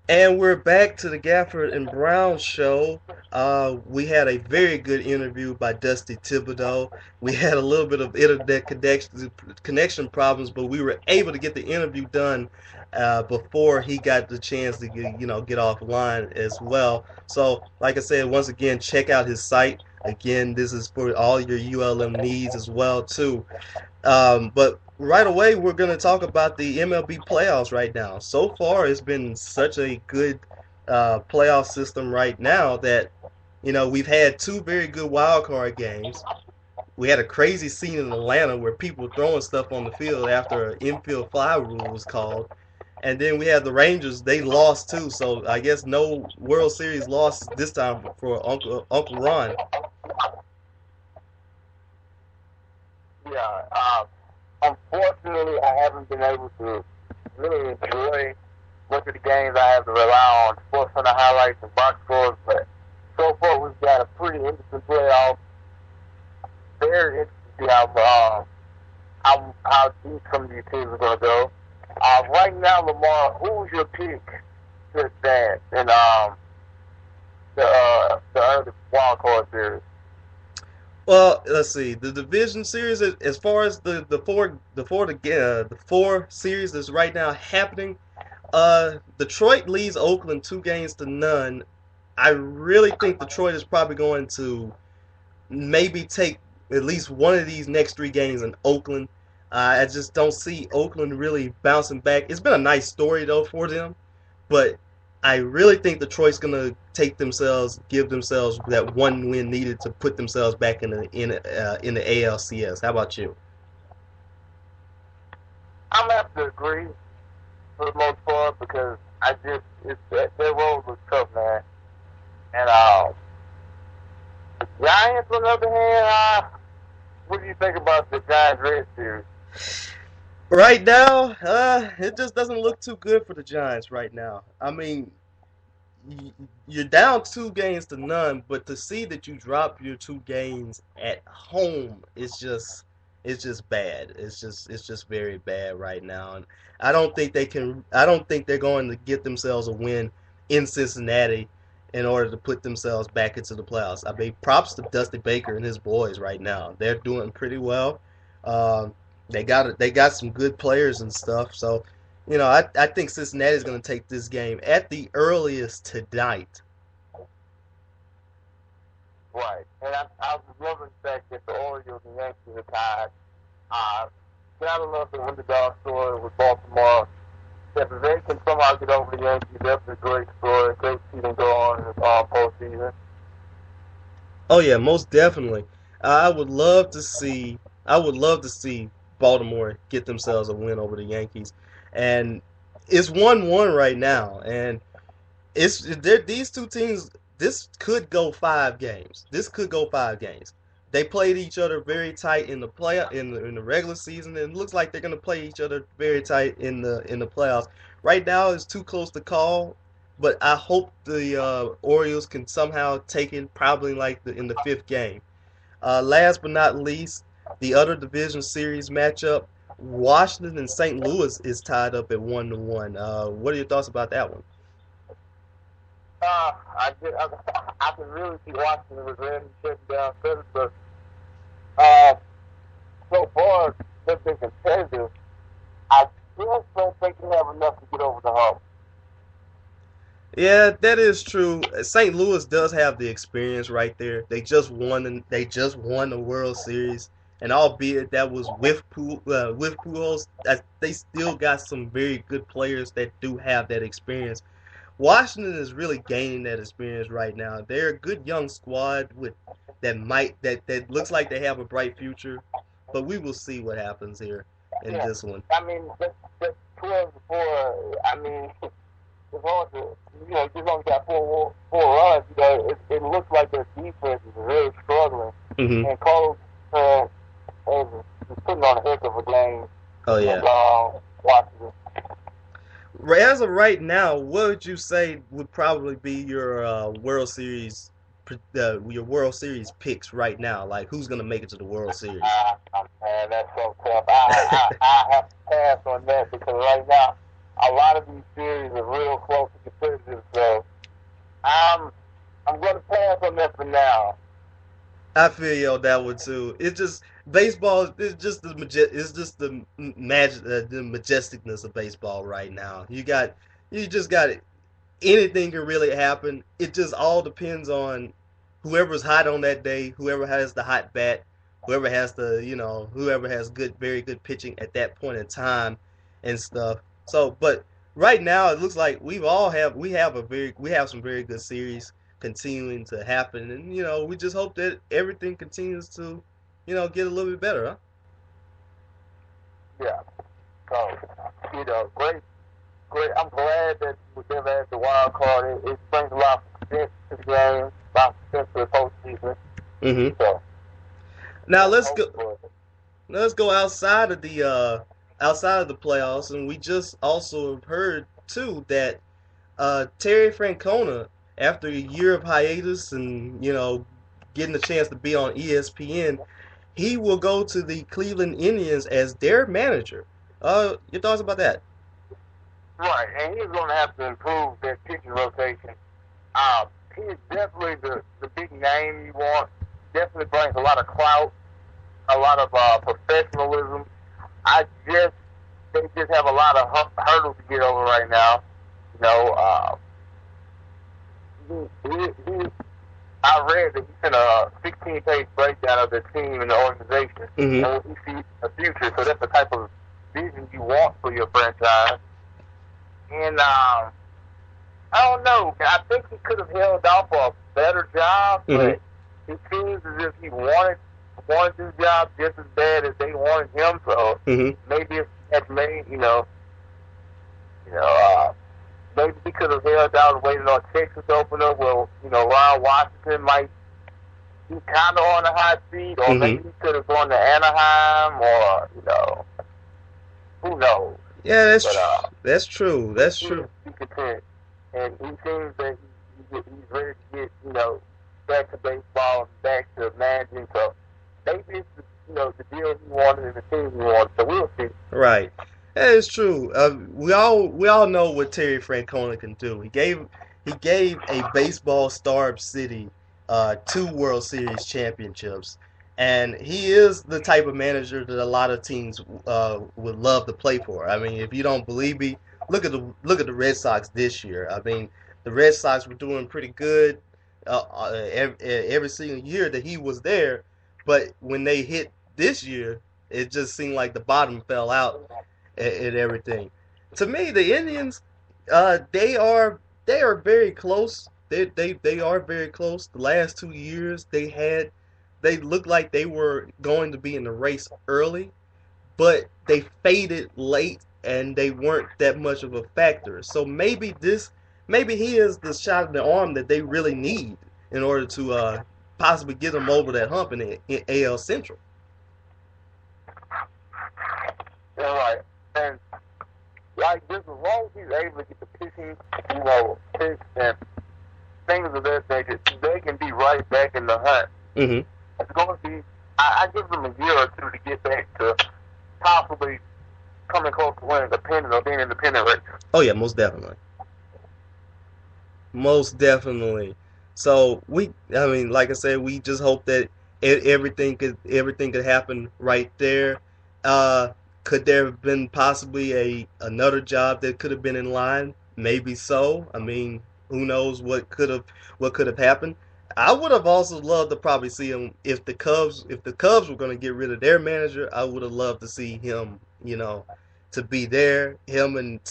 And we're back to the Gafford and Brown Show. We had a very good interview by Dusty Thibodeau. We had a little bit of internet connection problems, but we were able to get the interview done before he got the chance to get offline as well. So, like I said, once again, check out his site. Again, this is for all your ULM needs as well too. But right away, we're going to talk about the MLB playoffs right now. So far, it's been such a good playoff system right now that we've had two very good wild card games. We had a crazy scene in Atlanta where people were throwing stuff on the field after an infield fly rule was called. And then we had the Rangers; they lost too. So I guess no World Series loss this time for Uncle Ron. Yeah. Unfortunately, I haven't been able to really enjoy much of the games. I have to rely on Sports Center highlights and box scores, but so far we've got a pretty interesting playoff. Very interesting to see how deep some of these teams are going to go. Right now, Lamar, who's your pick to advance in the wild card series? Well, let's see. The division series, as far as the four series that's right now happening, Detroit leads Oakland 2 games to none. I really think Detroit is probably going to maybe take at least one of these next 3 games in Oakland. I just don't see Oakland really bouncing back. It's been a nice story though for them, but I really think Detroit's gonna give themselves that one win needed to put themselves back in the ALCS. How about you? I'm gonna have to agree for the most part because I just their road was tough, man. And the Giants, on the other hand, what do you think about the Giants Red series? Right now, it just doesn't look too good for the Giants right now. I mean, you're down 2 games to none, but to see that you drop your 2 games at home it's just bad. It's just very bad right now, and I don't think they can. I don't think they're going to get themselves a win in Cincinnati in order to put themselves back into the playoffs. I mean, props to Dusty Baker and his boys right now. They're doing pretty well. Um, they got some good players and stuff, so I think Cincinnati's going to take this game at the earliest tonight. Right. And I was loving the fact that the Orioles and Yankees are tied. Uh, gotta love the underdog story with Baltimore. If they can somehow get over the Yankees, that's a great story. Great to see them go on in the postseason. Oh yeah, most definitely. I would love to see. I would love to see Baltimore get themselves a win over the Yankees, and it's 1-1 right now, and these two teams. This could go 5 games. This could go 5 games. They played each other very tight in the in the regular season, and it looks like they're going to play each other very tight in the playoffs. Right now, it's too close to call, but I hope the Orioles can somehow take it, probably like in the 5th game. Last but not least, the other division series matchup, Washington and St. Louis is tied up at 1-1. What are your thoughts about that one? I can really see Washington was ready to shut down Pittsburgh. Uh, so far, they've been competitive. I just don't think they have enough to get over the hump. Yeah, that is true. St. Louis does have the experience right there. They just won the World Series, and albeit that was with Pujols, they still got some very good players that do have that experience. Washington is really gaining that experience right now. They're a good young squad with that looks like they have a bright future, but we will see what happens here in Yeah, this one. I mean, that's 12 before. I mean, it's hard to, just only got four runs. It looks like their defense is really struggling. Hmm. And Carlos is putting on a heck of a game Oh against yeah. Washington. As of right now, what would you say would probably be your World Series picks right now? Like who's gonna make it to the World Series? Man, that's so tough. I have to pass on that because right now, a lot of these series are real close to competitive. I feel you on that one too. It's just baseball. It's just the magic, the majesticness of baseball right now. You just got anything can really happen. It just all depends on whoever's hot on that day, whoever has the hot bat, whoever has whoever has very good pitching at that point in time and stuff. So, but right now it looks like we have some very good series continuing to happen, and we just hope that everything continues to get a little bit better, huh? Yeah. So, great, great. I'm glad that we never had the wild card. It brings a lot of sense to the game, a lot of sense to the postseason. Mm-hmm. So, Now let's hope for it. let's go outside of the playoffs, and we just also heard too that Terry Francona, after a year of hiatus and getting a chance to be on ESPN, he will go to the Cleveland Indians as their manager. Your thoughts about that? Right, and he's going to have to improve that pitching rotation. He's definitely the big name you want. Definitely brings a lot of clout, a lot of professionalism. I just They just have a lot of hurdles to get over right now. You know, I read that he sent a 16-page breakdown of the team and the organization, Mm-hmm. and what he sees in the future. So that's the type of vision you want for your franchise. And I don't know. I think he could have held off for a better job, but it seems as if he wanted this job just as bad as they wanted him. So maybe if he had made, maybe he could have held out and waited on Texas to open up. Well, Ron Washington might be kind of on the hot seat, or maybe he could have gone to Anaheim, or who knows. Yeah, that's true. That's true. He's content, and he seems that he's ready to get back to baseball and back to managing. So maybe it's the deal he wanted and the team he wanted. So we'll see. Right. That is true. We all know what Terry Francona can do. He gave a baseball-starved city 2 World Series championships, and he is the type of manager that a lot of teams would love to play for. I mean, if you don't believe me, look at the Red Sox this year. I mean, the Red Sox were doing pretty good every single year that he was there, but when they hit this year, it just seemed like the bottom fell out and everything. To me, the Indians, they are very close. They are very close. The last 2 years they looked like they were going to be in the race early, but they faded late and they weren't that much of a factor. So maybe he is the shot in the arm that they really need in order to possibly get them over that hump in the AL Central. Yeah, right. And just as long as he's able to get the pitching, pitch and things of that nature, they can be right back in the hunt. Mm-hmm. It's going to be. I give them a year or two to get back to possibly coming close to winning the pennant or being in the pennant race. Oh yeah, most definitely. Most definitely. So I mean, like I said, we just hope that everything could happen right there. Could there have been possibly another job that could have been in line? Maybe so. I mean, who knows what could have happened. I would have also loved to probably see him if the Cubs were going to get rid of their manager. I would have loved to see him, to be there. Him and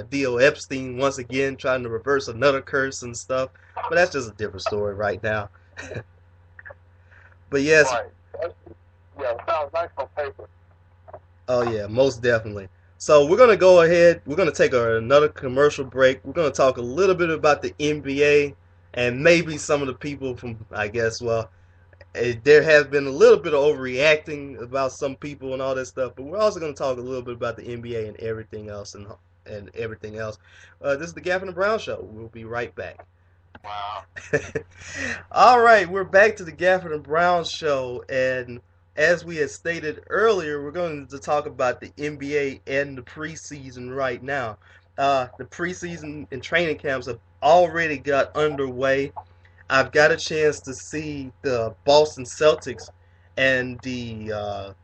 D.O. Epstein once again trying to reverse another curse and stuff. But that's just a different story right now. But yes. Right. Yeah, it sounds nice on paper. Oh yeah, most definitely. So we're gonna go ahead. We're gonna take another commercial break. We're gonna talk a little bit about the NBA and maybe some of the people from. I guess there has been a little bit of overreacting about some people and all that stuff. But we're also gonna talk a little bit about the NBA and everything else and everything else. This is the Gafford and Brown Show. We'll be right back. Wow. All right, we're back to the Gafford and Brown Show, and as we had stated earlier, we're going to talk about the NBA and the preseason right now. The preseason and training camps have already got underway. I've got a chance to see the Boston Celtics and the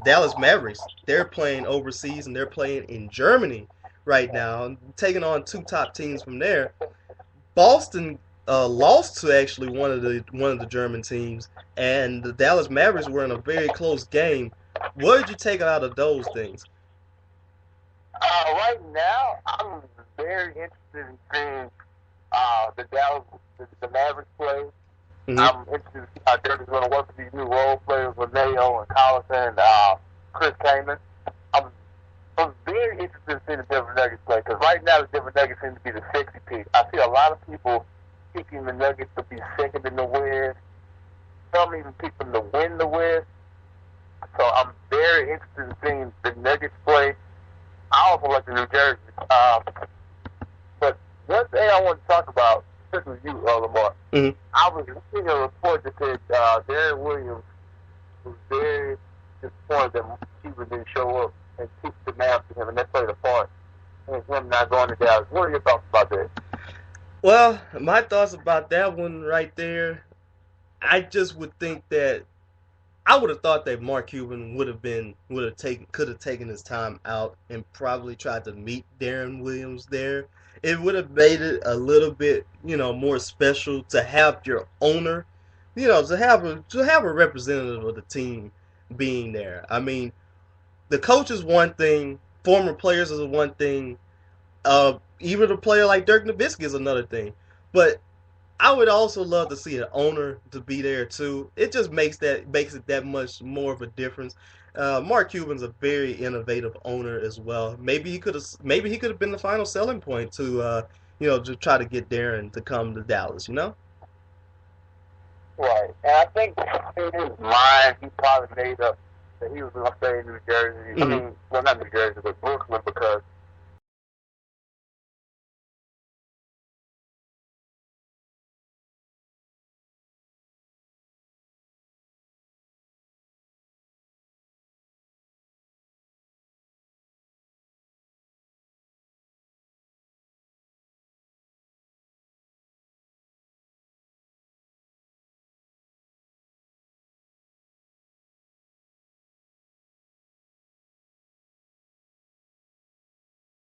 Dallas Mavericks. They're playing overseas and they're playing in Germany right now, taking on two top teams from there. Boston lost to actually one of the German teams, and the Dallas Mavericks were in a very close game. What did you take out of those things? Right now, I'm very interested in seeing the Dallas, the Mavericks play. Mm-hmm. I'm interested to see how Dirk is going to work with these new role players with Mayo and Collison and Chris Kaman. I'm, I'm very interested in seeing the Denver Nuggets play because right now the Denver Nuggets seem to be the sexy pick. I see a lot of people picking the Nuggets to be second in the West. Some even pick them to win the West. So I'm very interested in seeing the Nuggets play. I also like the New Jersey. But one thing I want to talk about, especially with you, Lamar, Mm-hmm. I was reading a report that said Darren Williams was very disappointed that Cuban didn't show up and kicked the man to him, and that played a part in him not going to Dallas. What are your thoughts about that? Well, my thoughts about that one right there, I just would think that I would have thought that Mark Cuban could have taken his time out and probably tried to meet Darren Williams there. It would have made it a little bit, more special to have your owner, to have a representative of the team being there. I mean, the coach is one thing, former players is one thing, even a player like Dirk Nowitzki is another thing. But I would also love to see an owner to be there too. It just makes it that much more of a difference. Mark Cuban's a very innovative owner as well. Maybe he could have been the final selling point to try to get Darren to come to Dallas. Right. And I think in his mind, he probably made up that he was going to stay in New Jersey. Mm-hmm. I mean, well, not New Jersey, but Brooklyn because